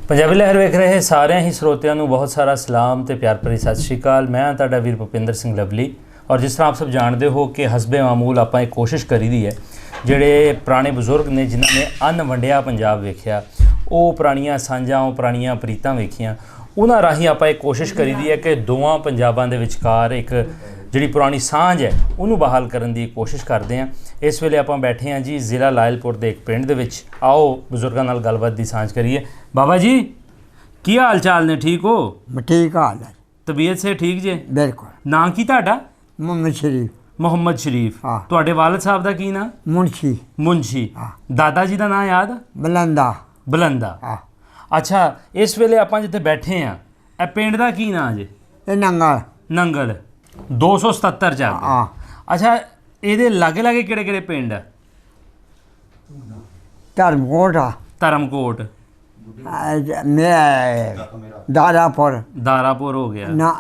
ਪੰਜਾਬੀ ਲਹਿਰ ਵੇਖ ਰਹੇ ਸਾਰਿਆਂ ਹੀ ਸਰੋਤਿਆਂ ਨੂੰ ਬਹੁਤ ਸਾਰਾ ਸਲਾਮ ਤੇ ਪਿਆਰ ਭਰੀ ਸਤਿ ਸ਼੍ਰੀ ਅਕਾਲ। ਮੈਂ ਤੁਹਾਡਾ ਵੀਰ ਭੁਪਿੰਦਰ ਸਿੰਘ ਲਵਲੀ ਔਰ ਜਿਸ ਤਰ੍ਹਾਂ ਆਪ ਸਭ ਜਾਣਦੇ ਹੋ ਕਿ ਹਸਬੇ ਮਾਮੂਲ ਆਪਾਂ ਇਹ ਕੋਸ਼ਿਸ਼ ਕਰੀਦੀ ਹੈ ਜਿਹੜੇ ਪੁਰਾਣੇ ਬਜ਼ੁਰਗ ਨੇ ਜਿਨ੍ਹਾਂ ਨੇ ਅੰਨ ਵੰਡਿਆ ਪੰਜਾਬ ਵੇਖਿਆ, ਉਹ ਪੁਰਾਣੀਆਂ ਸਾਂਝਾਂ, ਉਹ ਪੁਰਾਣੀਆਂ ਪ੍ਰੀਤਾਂ ਵੇਖੀਆਂ, ਉਹਨਾਂ ਰਾਹੀਂ ਆਪਾਂ ਇਹ ਕੋਸ਼ਿਸ਼ ਕਰੀਦੀ ਹੈ ਕਿ ਦੋਵਾਂ ਪੰਜਾਬਾਂ ਦੇ ਵਿਚਕਾਰ ਇੱਕ ਜਿਹੜੀ ਪੁਰਾਣੀ ਸਾਂਝ ਹੈ ਉਹਨੂੰ ਬਹਾਲ ਕਰਨ ਦੀ ਕੋਸ਼ਿਸ਼ ਕਰਦੇ ਹਾਂ। ਇਸ ਵੇਲੇ ਆਪਾਂ ਬੈਠੇ ਹਾਂ ਜੀ ਜ਼ਿਲ੍ਹਾ ਲਾਇਲਪੁਰ ਦੇ ਇੱਕ ਪਿੰਡ ਦੇ ਵਿੱਚ। ਆਓ ਬਜ਼ੁਰਗਾਂ ਨਾਲ ਗੱਲਬਾਤ ਦੀ ਸਾਂਝ ਕਰੀਏ। ਬਾਬਾ ਜੀ ਕੀ ਹਾਲ ਚਾਲ ਨੇ? ਠੀਕ ਹੋ? ठीक हाल है, ਤਬੀਅਤ ਸੇ ਠੀਕ ਜੇ? बिल्कुल। ਨਾਂ ਕੀ ਤੁਹਾਡਾ? मोहम्मद शरीफ। ਮੁਹੰਮਦ ਸ਼ਰੀਫ। ਹਾਂ। ਤੁਹਾਡੇ ਵਾਲਦ ਸਾਹਿਬ ਦਾ ਕੀ ਨਾਂ? मुंशी। ਮੁੰਸ਼ੀ। ਹਾਂ। ਦਾਦਾ ਜੀ ਦਾ ਨਾਂ ਯਾਦ? बुलंदा। ਬਲੰਦਾ। हाँ। ਅੱਛਾ, ਇਸ ਵੇਲੇ ਆਪਾਂ ਜਿੱਥੇ ਬੈਠੇ ਹਾਂ ਇਹ ਪਿੰਡ ਦਾ ਕੀ ਨਾਂ ਜੇ? ये नंगल। ਨੰਗਲ 277 ਚ ਆ ਗਿਆ। हाँ। ਅੱਛਾ, ਇਹਦੇ ਲਾਗੇ ਲਾਗੇ ਕਿਹੜੇ ਕਿਹੜੇ ਪਿੰਡ ਆ? धर्मकोट। ਧਰਮਕੋਟ, दारापुर। ਦਾਰਾਪੁਰ ਹੋ ਗਿਆ, ना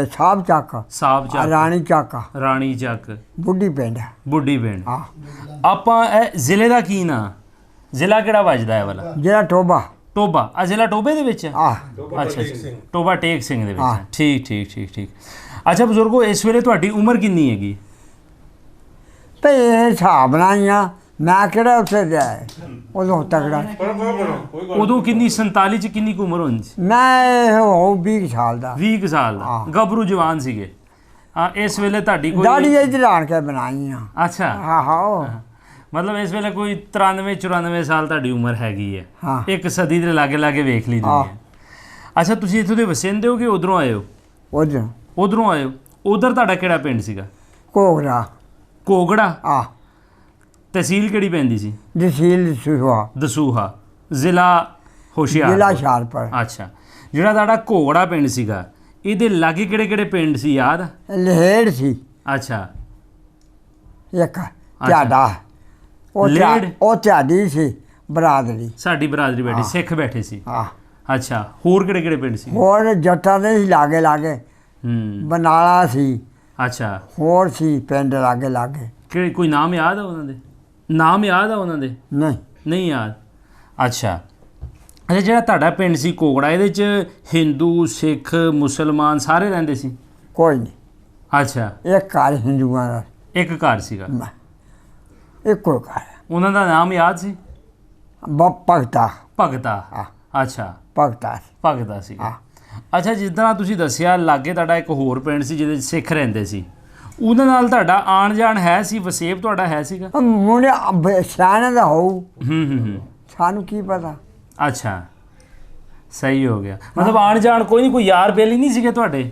साहब चक। ਸਾਬ ਚੱਕ, रानी चक। ਰਾਣੀ ਚੱਕ, बुढ़ी पिंड। ਬੁੱਢੀ ਪਿੰਡ। हाँ। ਆਪਾਂ ਇਹ ਜ਼ਿਲ੍ਹੇ ਦਾ ਕੀ ਨਾਂ? ਜ਼ਿਲ੍ਹਾ ਕਿਹੜਾ ਵੱਜਦਾ ਹੈ ਵਾਲਾ? जिला टोबा। ਟੋਬਾ। ਆ ਜ਼ਿਲ੍ਹਾ ਟੋਬੇ ਦੇ ਵਿੱਚ ਹੈ? हाँ। ਅੱਛਾ, ਟੋਬਾ ਟੇਕ ਸਿੰਘ ਦੇ ਵਿੱਚ ਹਾਂ। ਹੈ। ਠੀਕ ਠੀਕ ਠੀਕ ਠੀਕ। ਅੱਛਾ ਬਜ਼ੁਰਗੋ, ਇਸ ਵੇਲੇ ਤੁਹਾਡੀ ਉਮਰ ਕਿੰਨੀ ਹੈਗੀ? तो ये हिसाब नाल ही आ, मैं किहड़ा उत्थे जाए उदों तगड़ा। ਉਦੋਂ ਕਿੰਨੀ? 47 ਚ ਕਿੰਨੀ ਕੁ ਉਮਰ ਹੁੰਦੀ ਸੀ? मैं हो 20 साल दा। 20 ਕੁ ਸਾਲ ਦਾ ਹਾਂ। ਗੱਭਰੂ ਜਵਾਨ ਸੀਗੇ। ਹਾਂ, ਇਸ ਵੇਲੇ ਤੁਹਾਡੀ दाढ़ी ਕੋਈ? इधर आन के बनाई आ। ਅੱਛਾ, हाँ हाँ। ਮਤਲਬ ਇਸ ਵੇਲੇ ਕੋਈ 93 94 ਸਾਲ ਤੁਹਾਡੀ ਉਮਰ ਹੈਗੀ ਹੈ। ਹਾਂ। ਇੱਕ ਸਦੀ ਦੇ ਲਾਗੇ ਲਾਗੇ ਵੇਖ ਲਈ ਹਾਂ। ਦੁਨੀਆ। ਅੱਛਾ, ਤੁਸੀਂ ਇੱਥੋਂ ਦੇ ਵਸਿੰਦੇ ਹੋ ਕਿ ਉਧਰੋਂ ਆਏ ਹੋ? उधर ਉਧਰੋਂ ਆਏ ਹੋ। ਉਧਰ ਤੁਹਾਡਾ ਕਿਹੜਾ ਪਿੰਡ ਸੀਗਾ? कोगरा। ਕੋਗੜਾ। आ ਤਹਿਸੀਲ ਕਿਹੜੀ ਪੈਂਦੀ ਸੀ? तहसील सुहा। ਦਸੂਹਾ, ਜ਼ਿਲ੍ਹਾ ਹੁਸ਼ਿਆਰਪੁਰ। जिला हुशियारपुर। ਅੱਛਾ, ਜਿਹੜਾ ਤੁਹਾਡਾ ਕੋਗੜਾ ਪਿੰਡ ਸੀਗਾ ਇਹਦੇ ਲਾਗੇ ਕਿਹੜੇ ਕਿਹੜੇ ਪਿੰਡ ਸੀ ਯਾਦ? लहेड़ सी ਅੱਛਾ, एक त्याडा। लहेड़? ਉਹ त्याडी ਸੀ ਬਰਾਦਰੀ। ਸਾਡੀ ਬਰਾਦਰੀ ਬੈਠੀ, ਹਾਂ। ਸਿੱਖ ਬੈਠੇ ਸੀ। ਹਾਂ। ਅੱਛਾ, ਹੋਰ ਕਿਹੜੇ ਕਿਹੜੇ ਪਿੰਡ ਸੀ? ਹੋਰ ਜੱਟਾਂ ਦੇ ਸੀ ਲਾਗੇ ਲਾਗੇ। ਹੂੰ। ਬਨਾਲਾ ਸੀ। ਅੱਛਾ, ਹੋਰ ਸੀ ਪਿੰਡ ਲਾਗੇ ਲਾਗੇ। ਕਿਹੜੇ ਕੋਈ ਨਾਮ ਯਾਦ ਆ ਉਹਨਾਂ ਦੇ? ਨਾਮ ਯਾਦ ਆ ਉਹਨਾਂ ਦੇ? ਨਹੀਂ। ਨਹੀਂ ਯਾਦ। ਅੱਛਾ ਅੱਛਾ, ਜਿਹੜਾ ਤੁਹਾਡਾ ਪਿੰਡ ਸੀ ਕੋਗੜਾ, ਇਹਦੇ 'ਚ ਹਿੰਦੂ, ਸਿੱਖ, ਮੁਸਲਮਾਨ ਸਾਰੇ ਰਹਿੰਦੇ ਸੀ? ਕੋਈ ਨਹੀਂ। ਅੱਛਾ, ਇੱਕ ਘਰ ਹਿੰਦੂਆਂ ਦਾ। ਇੱਕ ਘਰ ਸੀਗਾ। ਇੱਕੋ ਘਰ। ਉਹਨਾਂ ਦਾ ਨਾਮ ਯਾਦ ਸੀ? ਭਗਤਾ। ਭਗਤਾ। ਹਾਂ। ਅੱਛਾ, ਭਗਤਾ ਸੀ। ਭਗਤਾ ਸੀਗਾ। ਹਾਂ। ਅੱਛਾ, ਜਿਸ ਤਰ੍ਹਾਂ ਤੁਸੀਂ ਦੱਸਿਆ ਲਾਗੇ ਤੁਹਾਡਾ ਇੱਕ ਹੋਰ ਪਿੰਡ ਸੀ ਜਿਹਦੇ 'ਚ ਸਿੱਖ ਰਹਿੰਦੇ ਸੀ, ਉਹਨਾਂ ਨਾਲ ਤੁਹਾਡਾ ਆਣ ਜਾਣ ਹੈ ਸੀ? ਵਸੇਬ ਤੁਹਾਡਾ ਹੈ ਸੀਗਾ? ਉਹ ਮੁੰਡੇ ਸਿਆਣੇ ਦਾ ਹੋਊ, ਹੂੰ। ਸਾਨੂੰ ਕੀ ਪਤਾ। ਅੱਛਾ, ਸਹੀ ਹੋ ਗਿਆ। ਮਤਲਬ ਆਣ ਜਾਣ ਕੋਈ ਨਹੀਂ, ਕੋਈ ਯਾਰ ਬੇਲੀ ਨਹੀਂ ਸੀਗੇ ਤੁਹਾਡੇ?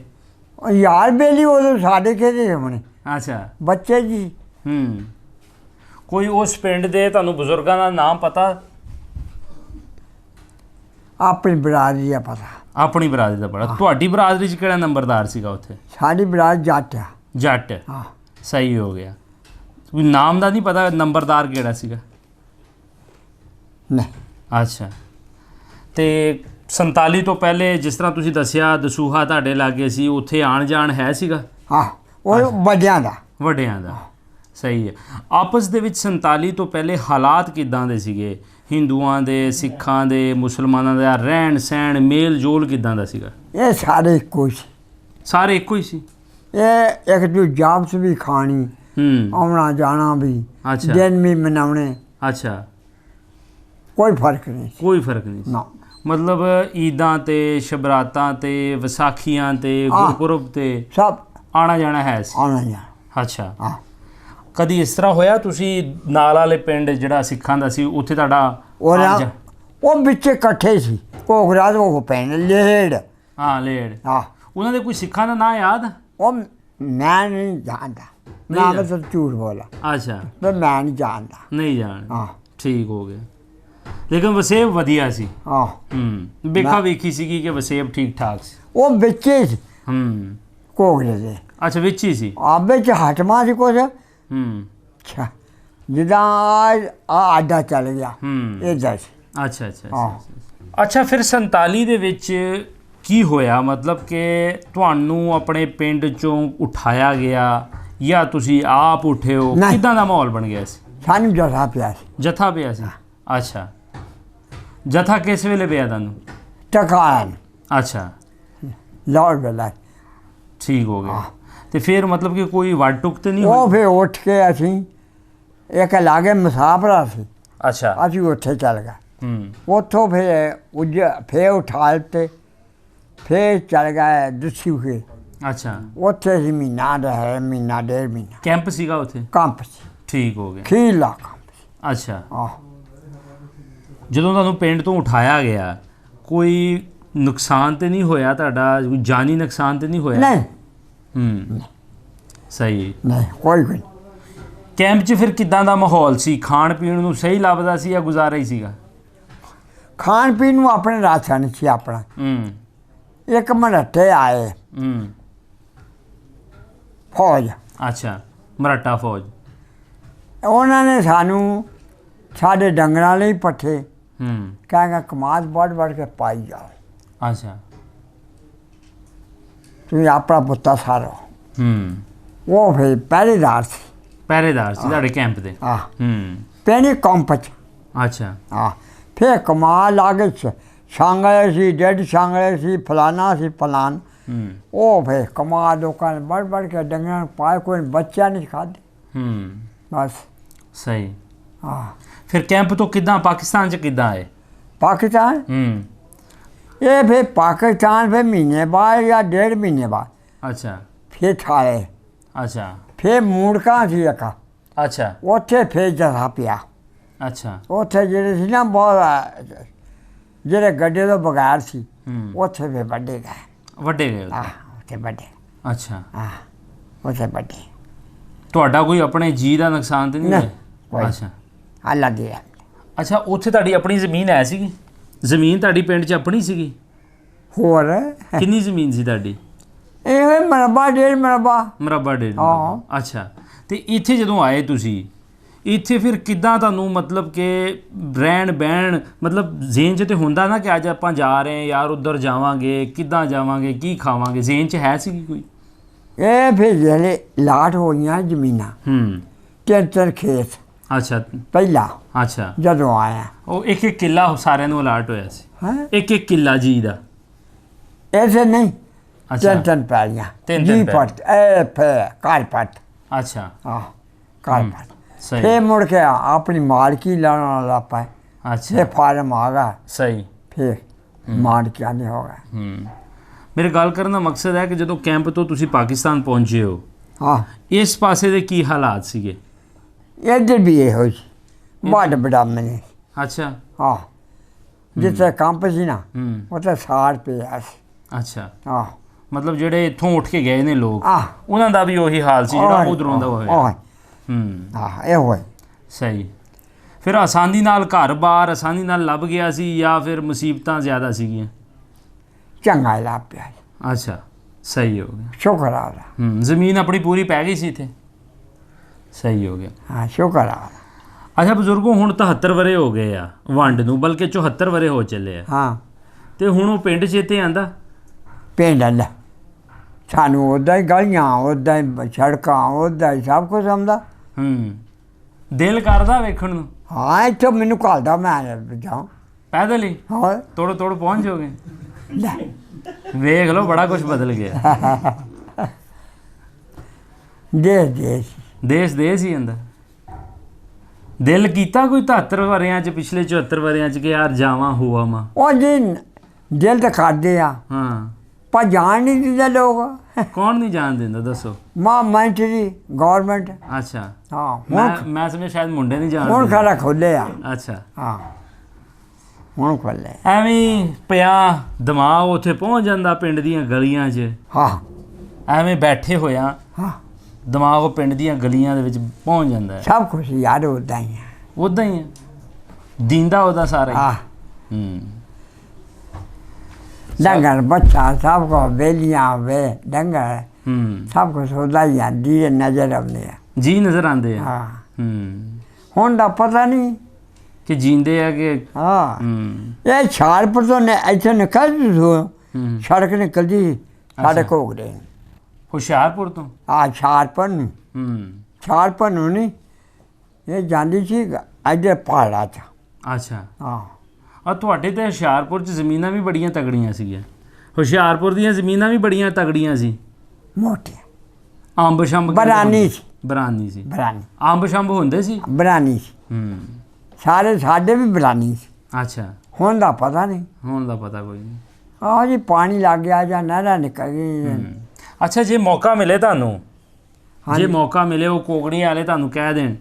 ਉਹ ਯਾਰ ਬੇਲੀ ਉਦੋਂ ਸਾਡੇ ਕਿਹਦੇ ਹੋਣੇ ਅੱਛਾ। ਬੱਚੇ ਜੀ। ਹੂੰ। ਕੋਈ ਉਸ ਪਿੰਡ ਦੇ ਤੁਹਾਨੂੰ ਬਜ਼ੁਰਗਾਂ ਦਾ ਨਾਮ ਪਤਾ? ਆਪਣੀ ਬਰਾਦਰੀ ਦਾ ਪਤਾ। ਆਪਣੀ ਬਰਾਦਰੀ ਦਾ ਬੜਾ। ਤੁਹਾਡੀ ਬਰਾਦਰੀ 'ਚ ਕਿਹੜਾ ਨੰਬਰਦਾਰ ਸੀਗਾ ਉੱਥੇ? ਸਾਡੀ ਬਰਾਦਰੀ ਜੱਟ ਆ। ਜੱਟ। ਹਾਂ। ਸਹੀ ਹੋ ਗਿਆ। ਕੋਈ ਨਾਮ ਦਾ ਨਹੀਂ ਪਤਾ ਨੰਬਰਦਾਰ ਕਿਹੜਾ ਸੀਗਾ? ਨਹੀਂ। ਅੱਛਾ, ਤੇ 47 ਤੋਂ ਪਹਿਲੇ ਜਿਸ ਤਰ੍ਹਾਂ ਤੁਸੀਂ ਦੱਸਿਆ ਦਸੂਹਾ ਤੁਹਾਡੇ ਲਾਗੇ ਸੀ, ਉੱਥੇ ਆਣ ਜਾਣ ਹੈ ਸੀਗਾ? ਹਾਂ, ਉਹ ਵੱਡਿਆਂ ਦਾ। ਵੱਡਿਆਂ ਦਾ। ਸਹੀ ਹੈ। ਆਪਸ ਦੇ ਵਿੱਚ 47 ਤੋਂ ਪਹਿਲੇ ਹਾਲਾਤ ਕਿੱਦਾਂ ਦੇ ਸੀਗੇ? ਹਿੰਦੂਆਂ ਦੇ, ਸਿੱਖਾਂ ਦੇ, ਮੁਸਲਮਾਨਾਂ ਦਾ ਰਹਿਣ ਸਹਿਣ, ਮੇਲ ਜੋਲ ਕਿੱਦਾਂ ਦਾ ਸੀਗਾ? ਇਹ ਸਾਰੇ ਇੱਕੋ ਸੀ। ਸਾਰੇ ਇੱਕੋ ਹੀ ਸੀ? ਇਹ ਇੱਕ ਦੂਜੇ ਜਾਬਸ ਵੀ ਖਾਣੀ, ਹੂੰ। ਆਉਣਾ ਜਾਣਾ ਵੀ, ਅੱਛਾ। ਦਿਨ ਵੀ ਮਨਾਉਣੇ, ਅੱਛਾ, ਕੋਈ ਫਰਕ ਨਹੀਂ ਸੀ। ਕੋਈ ਫਰਕ ਨਹੀਂ ਸੀ। ਨਾ। ਮਤਲਬ ਈਦਾਂ ਤੇ, ਸ਼ਬਰਾਤਾਂ ਤੇ, ਵਿਸਾਖੀਆਂ ਤੇ, ਹਾਂ। ਗੁਰਪੁਰਬ ਤੇ ਸਭ ਆਣਾ ਜਾਣਾ ਹੈ ਸੀ? ਆਉਣਾ ਜਾਣਾ। ਅੱਛਾ। ਹਾਂ। ਕਦੀ ਇਸ ਤਰ੍ਹਾਂ ਹੋਇਆ ਤੁਸੀਂ ਨਾਲ ਵਾਲੇ ਪਿੰਡ ਜਿਹੜਾ ਸਿੱਖਾਂ ਦਾ ਸੀ ਉੱਥੇ ਤੁਹਾਡਾ ਉਹ ਆਉਣ ਜਾ- ਉਹ ਵਿੱਚ ਇਕੱਠੇ ਸੀ। ਘੋਗਰਾ ਤੇ ਉਹ ਪਿੰਡ ਲੇੜ। ਹਾਂ, ਲੇੜ। ਹਾਂ। ਉਹਨਾਂ ਦੇ ਕੋਈ ਸਿੱਖਾਂ ਦਾ ਨਾਂ ਯਾਦ? ਉਹ ਮੈਂ ਨਹੀਂ ਜਾਣਦਾ। ਮੈਂ ਜਾਣਦਾ। ਤਾਂ ਝੂਠ ਬੋਲਾ, ਅੱਛਾ, ਪਰ ਮੈਂ ਨਹੀਂ ਜਾਣਦਾ। ਨਹੀਂ ਜਾਣ। ਹਾਂ। ਠੀਕ ਹੋ ਗਿਆ। ਲੇਕਿਨ ਵਸੇਬ ਵਧੀਆ ਸੀ। ਹਾਂ। ਹੂੰ। ਵੇਖਾ ਵੇਖੀ ਸੀਗੀ ਕਿ ਵਸੇਬ ਠੀਕ ਠਾਕ ਸੀ। ਉਹ ਵਿੱਚ ਹੀ ਸੀ ਹੂੰ। ਘੋਗਰੇ ਦੇ। ਅੱਛਾ, ਵਿੱਚ ਹੀ ਸੀ। ਆ ਵਿੱਚ ਹਟਮਾ ਸੀ ਕੁਛ। ਹੂੰ। ਅੱਛਾ, ਜਿੱਦਾਂ ਆ ਆਡਾ ਚੱਲ ਗਿਆ ਹੂੰ। ਇੱਦਾਂ ਸੀ। ਅੱਛਾ ਅੱਛਾ ਹਾਂ। ਅੱਛਾ। ਅੱਛਾ, ਫਿਰ 47 ਦੇ ਵਿੱਚ ਕੀ ਹੋਇਆ? ਮਤਲਬ ਕਿ ਤੁਹਾਨੂੰ ਆਪਣੇ ਪਿੰਡ ਚੋਂ ਉਠਾਇਆ ਗਿਆ ਜਾਂ ਤੁਸੀਂ ਆਪ ਉੱਠੇ ਹੋ? ਨਹੀਂ। ਕਿੱਦਾਂ ਦਾ ਮਾਹੌਲ ਬਣ ਗਿਆ ਸੀ? ਸਾਨੂੰ ਜਥਾ ਪਿਆ ਸੀ। ਜਥਾ ਪਿਆ ਸੀ? ਅੱਛਾ, ਜਥਾ ਕਿਸ ਵੇਲੇ ਪਿਆ ਤੁਹਾਨੂੰ? ਟਕਾਣ ਅੱਛਾ ਲਾਹੌਰ ਵੇਲੇ ਠੀਕ ਹੋ ਗਿਆ ਤੇ ਫਿਰ ਮਤਲਬ ਕਿ ਕੋਈ ਵੱਡ ਟੁੱਕ ਤੇ ਨਹੀਂ ਉਹ ਹੋਈ ਫਿਰ ਉੱਠ ਕੇ ਅਸੀਂ ਇੱਕ ਲਾਗੇ ਮੁਸਾਫਰਾ ਸੀ ਅੱਛਾ ਅਸੀਂ ਉੱਥੇ ਚੱਲ ਗਏ ਹੂੰ ਉੱਥੋਂ ਫਿਰ ਉਠਾ ਲਿੱਤੇ ਫਿਰ ਚੱਲ ਗਏ ਦੂਸੀ ਕੇ ਅੱਛਾ ਉੱਥੇ ਅਸੀਂ ਮਹੀਨਾ ਰਹੇ ਮਹੀਨਾ ਡੇਢ ਮਹੀਨਾ ਕੈਂਪ ਸੀਗਾ ਉੱਥੇ ਕੰਪ ਸੀ ਠੀਕ ਹੋ ਗਿਆ ਖੀਲਾ ਕੰਪ ਸੀ ਅੱਛਾ ਆਹ ਜਦੋਂ ਤੁਹਾਨੂੰ ਪਿੰਡ ਤੋਂ ਉਠਾਇਆ ਗਿਆ ਕੋਈ ਨੁਕਸਾਨ ਤੇ ਨਹੀਂ ਹੋਇਆ ਤੁਹਾਡਾ ਕੋਈ ਜਾਨੀ ਨੁਕਸਾਨ ਤੇ ਨਹੀਂ ਹੋਇਆ ਨਹੀਂ ਹੂੰ ਸਹੀ ਨਹੀਂ ਕੋਈ ਕੈਂਪ 'ਚ ਫਿਰ ਕਿੱਦਾਂ ਦਾ ਮਾਹੌਲ ਸੀ ਖਾਣ ਪੀਣ ਨੂੰ ਸਹੀ ਲੱਭਦਾ ਸੀ ਜਾਂ ਗੁਜ਼ਾਰਾ ਹੀ ਸੀਗਾ ਖਾਣ ਪੀਣ ਨੂੰ ਆਪਣੇ ਰਾਸ਼ਨ ਸੀ ਆਪਣਾ ਹੂੰ ਇੱਕ ਮਰਾਠੇ ਆਏ ਹੂੰ ਫੌਜ ਅੱਛਾ ਮਰਾਠਾ ਫੌਜ ਉਹਨਾਂ ਨੇ ਸਾਨੂੰ ਸਾਡੇ ਡੰਗਰਾਂ ਲਈ ਪੱਠੇ ਹੂੰ ਕਹਿੰਗਾ ਕਮਾਦ ਵੱਢ ਕੇ ਪਾਈ ਜਾਓ ਅੱਛਾ ਤੁਸੀਂ ਆਪਣਾ ਪੁੱਤਾ ਸਾਰੋ ਹੂੰ ਉਹ ਫਿਰ ਪਹਿਰੇਦਾਰ ਸੀ ਪਹਿਰੇਦਾਰ ਸੀ ਤੁਹਾਡੇ ਕੈਂਪ ਦੇ ਆਹ ਹੂੰ ਪੈਣੀ ਕੰਪ 'ਚ ਅੱਛਾ ਆਹ ਫਿਰ ਕਮਾਲ ਆ ਗਏ ਛਾਂਗਲੇ ਸੀ ਡੇਢ ਛਾਂਗਲੇ ਸੀ ਫਲਾਨਾ ਸੀ ਫਲਾਨ ਹੂੰ ਉਹ ਫਿਰ ਕਮਾਲ ਲੋਕਾਂ ਨੇ ਵੱਢ ਕੇ ਡੰਗਰਾਂ ਨੂੰ ਪਾਏ ਕੋਈ ਬੱਚਾ ਨਹੀਂ ਖਾਦੇ ਹੂੰ ਬਸ ਸਹੀ ਆਹ ਫਿਰ ਕੈਂਪ ਤੋਂ ਕਿੱਦਾਂ ਪਾਕਿਸਤਾਨ 'ਚ ਕਿੱਦਾਂ ਆਏ ਪਾਕਿਸਤਾਨ ਹੂੰ ਇਹ ਫਿਰ ਪਾਕਿਸਤਾਨ ਫਿਰ ਮਹੀਨੇ ਬਾਅਦ ਜਾਂ ਡੇਢ ਮਹੀਨੇ ਬਾਅਦ ਅੱਛਾ ਫਿਰ ਠਾਲੇ ਅੱਛਾ ਫਿਰ ਮੂੜਕਾਂ ਸੀ ਇੱਕ ਅੱਛਾ ਉੱਥੇ ਫਿਰ ਜਥਾ ਪਿਆ ਅੱਛਾ ਉੱਥੇ ਜਿਹੜੇ ਸੀ ਨਾ ਬਹੁਤ ਜਿਹੜੇ ਗੱਡੇ ਤੋਂ ਬਗੈਰ ਸੀ ਹੂੰ ਉੱਥੇ ਫਿਰ ਵੱਡੇ ਗਏ ਵੱਡੇ ਗਏ ਉੱਥੇ। ਉੱਥੇ ਵੱਡੇ ਅੱਛਾ ਉੱਥੇ ਵੱਡੇ ਤੁਹਾਡਾ ਕੋਈ ਆਪਣੇ ਜੀ ਦਾ ਨੁਕਸਾਨ ਤੇ ਨਹੀਂ ਨਹੀਂ, ਕੋਈ। ਹੋਇਆ ਅੱਛਾ ਅੱਲਾ ਦੀ ਰਹਿਮਤ। ਅੱਛਾ ਉੱਥੇ ਤੁਹਾਡੀ ਆਪਣੀ ਜ਼ਮੀਨ ਹੈ ਸੀਗੀ ਜ਼ਮੀਨ ਤੁਹਾਡੀ ਪਿੰਡ 'ਚ ਆਪਣੀ ਸੀਗੀ ਹੋਰ ਕਿੰਨੀ ਜ਼ਮੀਨ ਸੀ ਤੁਹਾਡੀ ਇਹ ਮਰਬਾ ਡੇਢ ਮਰਬਾ ਮੁਰੱਬਾ ਡੇਢ ਹਾਂ। ਮੁਰੱਬਾ। ਅੱਛਾ ਤੇ ਇੱਥੇ ਜਦੋਂ ਆਏ ਤੁਸੀਂ ਇੱਥੇ ਫਿਰ ਕਿੱਦਾਂ ਤੁਹਾਨੂੰ ਮਤਲਬ ਕਿ ਰਹਿਣ ਬਹਿਣ ਮਤਲਬ ਜ਼ੇਨ 'ਚ ਤੇ ਹੁੰਦਾ ਨਾ ਕਿ ਅੱਜ ਆਪਾਂ ਜਾ ਰਹੇ ਹਾਂ ਯਾਰ ਉੱਧਰ ਜਾਵਾਂਗੇ ਕਿੱਦਾਂ ਜਾਵਾਂਗੇ ਕੀ ਖਾਵਾਂਗੇ ਜ਼ੇਨ 'ਚ ਹੈ ਸੀਗੀ ਕੋਈ ਇਹ ਫਿਰ ਜਿਹੜੇ ਲਾਟ ਹੋਈਆਂ ਜ਼ਮੀਨਾਂ ਹੂੰ ਤਿੰਨ ਖੇਤ ਅੱਛਾ ਪਹਿਲਾਂ ਅੱਛਾ ਜਦੋਂ ਆਇਆ ਉਹ ਇੱਕ ਇੱਕ ਕਿੱਲਾ ਸਾਰਿਆਂ ਨੂੰ ਅਲਾਟ ਹੋਇਆ ਸੀ ਹੈ ਇੱਕ ਇੱਕ ਕਿੱਲਾ ਜੀ ਦਾ ਐਸੇ ਨਹੀਂ ਅੱਛਾ ਤਿੰਨ ਪੈਲੀਆਂ ਤਿੰਨ ਜੀ ਪੈਲੀਆਂ। ਪੱਟ ਇਹ ਫੇ ਕਾਰ ਪੱਟ ਅੱਛਾ ਕਾਰ ਹੂੰ, ਪੱਟ ਸਹੀ ਫਿਰ ਮੁੜ ਕੇ ਆਪਣੀ ਮਾਲਕੀ ਲੈਣਾ ਲੱਗ ਪਏ ਅੱਛਾ ਫਿਰ ਫਾਰਮ ਆ ਗਿਆ ਸਹੀ ਫਿਰ ਮਾਲਕੀਆਂ ਨਹੀਂ ਹੋ ਗਿਆ ਹੂੰ ਮੇਰੇ ਗੱਲ ਕਰਨ ਦਾ ਮਕਸਦ ਹੈ ਕਿ ਜਦੋਂ ਕੈਂਪ ਤੋਂ ਤੁਸੀਂ ਪਾਕਿਸਤਾਨ ਪਹੁੰਚੇ ਹੋ ਹਾਂ ਇਸ ਪਾਸੇ ਦੇ ਕੀ ਹਾਲਾਤ ਸੀਗੇ ਇੱਧਰ ਵੀ ਇਹੋ ਸੀ ਵੱਡ ਬਡਾਮੇ ਨੇ ਅੱਛਾ ਹਾਂ ਜਿੱਥੇ ਕੰਪ ਸੀ ਨਾ ਹੂੰ ਉੱਥੇ ਸਾੜ ਪਿਆ ਸੀ ਅੱਛਾ ਹਾਂ ਮਤਲਬ ਜਿਹੜੇ ਇੱਥੋਂ ਉੱਠ ਕੇ ਗਏ ਨੇ ਲੋਕ ਆਹ ਉਹਨਾਂ ਦਾ ਵੀ ਉਹੀ ਹਾਲ ਸੀ ਜਿਹੜਾ ਉਧਰੋਂ ਦਾ ਹੋਇਆ ਉਹ ਹੂੰ ਹਾਂ ਇਹ ਹੋਏ ਸਹੀ ਫਿਰ ਆਸਾਨੀ ਨਾਲ ਘਰ-ਬਾਰ ਆਸਾਨੀ ਨਾਲ ਲੱਭ ਗਿਆ ਸੀ ਜਾਂ ਫਿਰ ਮੁਸੀਬਤਾਂ ਜ਼ਿਆਦਾ ਸੀਗੀਆਂ ਚੰਗਾ ਲੱਗ ਪਿਆ ਅੱਛਾ ਸਹੀ ਹੋ ਗਿਆ ਸ਼ੁਕਰ ਆ ਉਹਦਾ ਹੂੰ ਜ਼ਮੀਨ ਆਪਣੀ ਪੂਰੀ ਪੈ ਗਈ ਸੀ ਇੱਥੇ ਸਹੀ ਹੋ ਗਿਆ ਹਾਂ ਸ਼ੁਕਰ ਆ ਉਹਦਾ। ਅੱਛਾ ਬਜ਼ੁਰਗੋ ਹੁਣ 73 ਵਰੇ ਹੋ ਗਏ ਆ ਵੰਡ ਨੂੰ ਬਲਕਿ 74 ਵਰੇ ਹੋ ਚੱਲੇ ਆ ਹਾਂ ਤੇ ਹੁਣ ਉਹ ਪਿੰਡ 'ਚ ਇੱਥੇ ਆਂਦਾ ਪਿੰਡ ਲੈ ਸਾਨੂੰ ਉੱਦਾਂ ਹੀ ਗਲੀਆਂ ਉੱਦਾਂ ਹੀ ਸੜਕਾਂ ਉੱਦਾਂ ਹੀ ਸਭ ਕੁਝ ਆਉਂਦਾ ਹੂੰ ਦਿਲ ਕਰਦਾ ਵੇਖਣ ਨੂੰ ਹਾਂ ਇੱਥੋਂ ਮੈਨੂੰ ਘਾਲਦਾ ਮੈਂ ਜਾਉਂ ਪੈਦਲ ਹੀ ਹੋਰ ਤੋੜ ਤੋੜ ਪਹੁੰਚ ਜਾਓਗੇ ਲੈ ਵੇਖ ਲਓ ਬੜਾ ਕੁਝ ਬਦਲ ਗਿਆ ਦੇਸ਼ ਦੇਸ਼ ਹੀ ਅੰਦਰ ਦਿਲ ਕੀਤਾ ਕੋਈ 73 ਵਰਿਆਂ 'ਚ ਪਿਛਲੇ 74 ਵਰਿਆਂ 'ਚ ਕਿ ਯਾਰ ਜਾਵਾਂ ਹੋਵਾ ਮਾਂ ਉਹ ਜੀ ਦਿਲ ਤਾਂ ਕਰਦੇ ਆ ਹਾਂ ਪਰ ਜਾਣ ਨਹੀਂ ਦਿੰਦੇ ਲੋਕ ਕੌਣ ਨਹੀਂ ਜਾਣ ਦਿੰਦਾ ਦੱਸੋ ਮੈਂਟਰੀ ਗਵਰਨਮੈਂਟ ਅੱਛਾ ਹਾਂ ਮੈਂ ਸਮਝਿਆ ਸ਼ਾਇਦ ਮੁੰਡੇ ਨਹੀਂ ਜਾਣ ਹੁਣ ਦਿੰਦੇ। ਖਾਲਾ ਖੋਲੇ ਆ ਅੱਛਾ ਹਾਂ ਹੁਣ ਖੋਲੇ ਐਵੇਂ ਹੀ ਪਿਆ ਦਿਮਾਗ ਉੱਥੇ ਪਹੁੰਚ ਜਾਂਦਾ ਪਿੰਡ ਦੀਆਂ ਗਲੀਆਂ 'ਚ ਹਾਂ ਐਵੇਂ ਬੈਠੇ ਹੋਇਆ ਹਾਂ ਦਿਮਾਗ ਉਹ ਪਿੰਡ ਦੀਆਂ ਗਲੀਆਂ ਦੇ ਵਿੱਚ ਪਹੁੰਚ ਜਾਂਦਾ ਹੈ ਸਭ ਕੁਛ ਯਾਦ ਉੱਦਾਂ ਹੀ ਹੈ ਉੱਦਾਂ ਹੀ ਹੈ ਦੀਂਦਾ ਉਹਦਾ ਸਾਰਾ ਹੀ ਹਾਂ ਹੂੰ ਡੰਗਰ ਬੱਚਾ ਸਭ ਕੋ ਵੇਲੀਆਂ ਵੇ ਡੰਗਰ ਹੂੰ ਸਭ ਕੁਛ ਉੱਦਾਂ ਹੀ ਆਂਦੀ ਨਜ਼ਰ ਆਉਂਦੇ ਆ ਜੀ ਨਜ਼ਰ ਆਉਂਦੇ ਆ ਹਾਂ ਹੂੰ ਹੁਣ ਦਾ ਪਤਾ ਨਹੀਂ ਕਿ ਜੀਂਦੇ ਆ ਕਿ ਹਾਂ ਹੂੰ ਇਹ ਛਾੜਪੁਰ ਤੋਂ ਇੱਥੇ ਨਿਕਲਦੀ ਸੀ ਹੂੰ ਸੜਕ ਨਿਕਲਦੀ ਸੀ ਸਾਡੇ ਅੱਛਾ। ਕੋਗਰੇ ਹੁਸ਼ਿਆਰਪੁਰ ਤੋਂ ਆ ਛਾੜਪੁਰ ਨੂੰ ਹੂੰ ਛਾੜਪੁਰ ਨੂੰ ਨਹੀਂ ਇਹ ਜਾਂਦੀ ਸੀ ਇੱਧਰ ਪਹਾੜਾਂ 'ਚ ਅੱਛਾ ਹਾਂ ਆ ਤੁਹਾਡੇ ਤੇ ਹੁਸ਼ਿਆਰਪੁਰ 'ਚ ਜ਼ਮੀਨਾਂ ਵੀ ਬੜੀਆਂ ਤਗੜੀਆਂ ਸੀਗੀਆਂ। ਹੁਸ਼ਿਆਰਪੁਰ ਦੀਆਂ ਜ਼ਮੀਨਾਂ ਵੀ ਬੜੀਆਂ ਤਗੜੀਆਂ ਸੀ। ਮੋਟੀਆਂ ਅੰਬ ਸ਼ੰਬ ਬਰਾਨੀ ਸੀ। ਬਰਾਨੀ ਸੀ। ਬਰਾਨੀ ਅੰਬ ਸ਼ੰਬ ਹੁੰਦੇ ਸੀ। ਬਰਾਨੀ ਸੀ। ਸਾਰੇ ਸਾਡੇ ਵੀ ਬਰਾਨੀ ਸੀ। ਅੱਛਾ, ਹੁਣ ਦਾ ਪਤਾ ਨਹੀਂ। ਹੁਣ ਦਾ ਪਤਾ ਕੋਈ ਨਹੀਂ। ਆਹ ਜੀ ਪਾਣੀ ਲੱਗ ਗਿਆ ਜਾਂ ਨਹਿਰਾਂ ਨਿਕਲ ਗਈ। ਅੱਛਾ, ਜੇ ਮੌਕਾ ਮਿਲੇ ਤੁਹਾਨੂੰ, ਜੇ ਹਾਂਜੀ। ਮੌਕਾ ਮਿਲੇ ਉਹ ਕੋਕੜੀ ਵਾਲੇ ਤੁਹਾਨੂੰ ਕਹਿ ਦੇਣ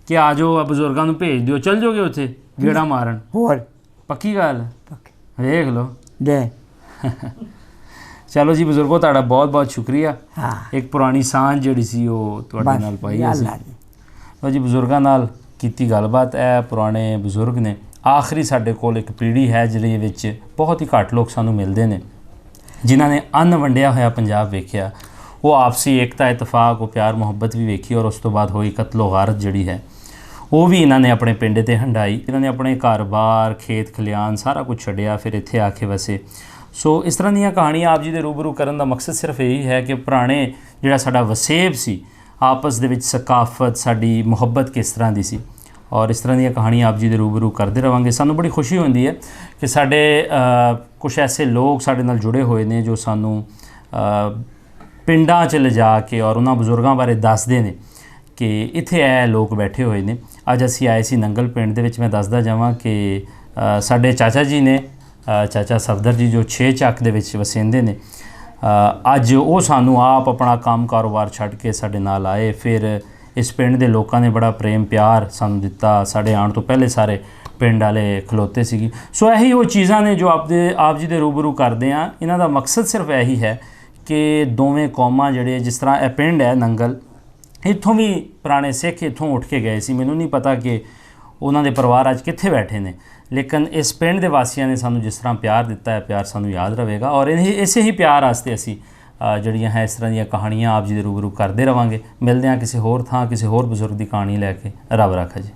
ਕਿ ਆ ਜਾਓ, ਬਜ਼ੁਰਗਾਂ ਨੂੰ ਭੇਜ ਦਿਓ, ਚੱਲ ਜਾਓਗੇ ਉੱਥੇ ਗੇੜਾ ਮਾਰਨ? ਹੋਰ ਪੱਕੀ ਗੱਲ? ਵੇਖ ਲਓ। ਦੇ ਚਲੋ ਜੀ ਬਜ਼ੁਰਗੋ, ਤੁਹਾਡਾ ਬਹੁਤ ਬਹੁਤ ਸ਼ੁਕਰੀਆ। ਹਾਂ, ਇੱਕ ਪੁਰਾਣੀ ਸਾਂਝ ਜਿਹੜੀ ਸੀ ਉਹ ਤੁਹਾਡੇ ਨਾਲ ਪਾਈ ਅਸੀਂ। ਲਓ ਜੀ, ਬਜ਼ੁਰਗਾਂ ਨਾਲ ਕੀਤੀ ਗੱਲਬਾਤ। ਇਹ ਪੁਰਾਣੇ ਬਜ਼ੁਰਗ ਨੇ। ਆਖਰੀ ਸਾਡੇ ਕੋਲ ਇੱਕ ਪੀੜ੍ਹੀ ਹੈ ਜਿਹਦੇ ਵਿੱਚ ਬਹੁਤ ਹੀ ਘੱਟ ਲੋਕ ਸਾਨੂੰ ਮਿਲਦੇ ਨੇ ਜਿਨ੍ਹਾਂ ਨੇ ਅੰਨ ਵੰਡਿਆ ਹੋਇਆ ਪੰਜਾਬ ਵੇਖਿਆ। ਉਹ ਆਪਸੀ ਏਕਤਾ, ਇਤਫਾਕ, ਉਹ ਪਿਆਰ ਮੁਹੱਬਤ ਵੀ ਵੇਖੀ, ਔਰ ਉਸ ਤੋਂ ਬਾਅਦ ਹੋਈ ਕਤਲੋ ਗਾਰਤ ਜਿਹੜੀ ਹੈ ਉਹ ਵੀ ਇਹਨਾਂ ਨੇ ਆਪਣੇ ਪਿੰਡ ਤੇ ਹੰਡਾਈ। ਇਹਨਾਂ ਨੇ ਆਪਣੇ ਘਰ-ਬਾਰ, ਖੇਤ ਖਲਿਆਣ ਸਾਰਾ ਕੁਝ ਛੱਡਿਆ, ਫਿਰ ਇੱਥੇ ਆ ਕੇ ਵਸੇ। ਸੋ ਇਸ ਤਰ੍ਹਾਂ ਦੀਆਂ ਕਹਾਣੀਆਂ ਆਪ ਜੀ ਦੇ ਰੂਬਰੂ ਕਰਨ ਦਾ ਮਕਸਦ ਸਿਰਫ ਇਹੀ ਹੈ ਕਿ ਪੁਰਾਣੇ ਜਿਹੜਾ ਸਾਡਾ ਵਸੇਬ ਸੀ, ਆਪਸ ਦੇ ਵਿੱਚ ਸਕਾਫਤ, ਸਾਡੀ ਮੁਹੱਬਤ ਕਿਸ ਤਰ੍ਹਾਂ ਦੀ ਸੀ, ਔਰ ਇਸ ਤਰ੍ਹਾਂ ਦੀਆਂ ਕਹਾਣੀਆਂ ਆਪ ਜੀ ਦੇ ਰੂਬਰੂ ਕਰਦੇ ਰਹਾਂਗੇ। ਸਾਨੂੰ ਬੜੀ ਖੁਸ਼ੀ ਹੁੰਦੀ ਹੈ ਕਿ ਸਾਡੇ ਕੁਝ ਐਸੇ ਲੋਕ ਸਾਡੇ ਨਾਲ ਜੁੜੇ ਹੋਏ ਨੇ ਜੋ ਸਾਨੂੰ ਪਿੰਡਾਂ 'ਚ ਲਿਜਾ ਕੇ ਔਰ ਉਹਨਾਂ ਬਜ਼ੁਰਗਾਂ ਬਾਰੇ ਦੱਸਦੇ ਨੇ ਕਿ ਇੱਥੇ ਇਹ ਲੋਕ ਬੈਠੇ ਹੋਏ ਨੇ। ਅੱਜ ਅਸੀਂ ਆਏ ਸੀ ਨੰਗਲ ਪਿੰਡ ਦੇ ਵਿੱਚ। ਮੈਂ ਦੱਸਦਾ ਜਾਵਾਂ ਕਿ ਸਾਡੇ ਚਾਚਾ ਜੀ ਨੇ, ਚਾਚਾ ਸਫਦਰ ਜੀ, ਜੋ 6 ਚੱਕ ਦੇ ਵਿੱਚ ਵਸਿੰਦੇ ਨੇ। ਅੱਜ ਉਹ ਸਾਨੂੰ ਆਪ ਆਪਣਾ ਕੰਮ ਕਾਰੋਬਾਰ ਛੱਡ ਕੇ ਸਾਡੇ ਨਾਲ ਆਏ। ਫਿਰ ਇਸ ਪਿੰਡ ਦੇ ਲੋਕਾਂ ਨੇ ਬੜਾ ਪ੍ਰੇਮ ਪਿਆਰ ਸਾਨੂੰ ਦਿੱਤਾ। ਸਾਡੇ ਆਉਣ ਤੋਂ ਪਹਿਲੇ ਸਾਰੇ ਪਿੰਡ ਵਾਲੇ ਖਲੋਤੇ ਸੀਗੀ। ਸੋ ਇਹੀ ਉਹ ਚੀਜ਼ਾਂ ਨੇ ਜੋ ਆਪ ਜੀ ਦੇ ਰੂਬਰੂ ਕਰਦੇ ਹਾਂ। ਇਹਨਾਂ ਦਾ ਮਕਸਦ ਸਿਰਫ ਇਹੀ ਹੈ ਕਿ ਦੋਵੇਂ ਕੌਮਾਂ ਜਿਹੜੇ, ਜਿਸ ਤਰ੍ਹਾਂ ਇਹ ਪਿੰਡ ਹੈ ਨੰਗਲ, ਇੱਥੋਂ ਵੀ ਪੁਰਾਣੇ ਸਿੱਖ ਇੱਥੋਂ ਉੱਠ ਕੇ ਗਏ ਸੀ। ਮੈਨੂੰ ਨਹੀਂ ਪਤਾ ਕਿ ਉਹਨਾਂ ਦੇ ਪਰਿਵਾਰ ਅੱਜ ਕਿੱਥੇ ਬੈਠੇ ਨੇ, ਲੇਕਿਨ ਇਸ ਪਿੰਡ ਦੇ ਵਾਸੀਆਂ ਨੇ ਸਾਨੂੰ ਜਿਸ ਤਰ੍ਹਾਂ ਪਿਆਰ ਦਿੱਤਾ ਹੈ, ਪਿਆਰ ਸਾਨੂੰ ਯਾਦ ਰਹੇਗਾ। ਔਰ ਇਸੇ ਹੀ ਪਿਆਰ ਵਾਸਤੇ ਅਸੀਂ ਜਿਹੜੀਆਂ ਹੈ ਇਸ ਤਰ੍ਹਾਂ ਦੀਆਂ ਕਹਾਣੀਆਂ ਆਪ ਜੀ ਦੇ ਰੂਬਰੂ ਕਰਦੇ ਰਵਾਂਗੇ। ਮਿਲਦੇ ਹਾਂ ਕਿਸੇ ਹੋਰ ਥਾਂ, ਕਿਸੇ ਹੋਰ ਬਜ਼ੁਰਗ ਦੀ ਕਹਾਣੀ ਲੈ ਕੇ। ਰੱਬ ਰਾਖਾ ਜੀ।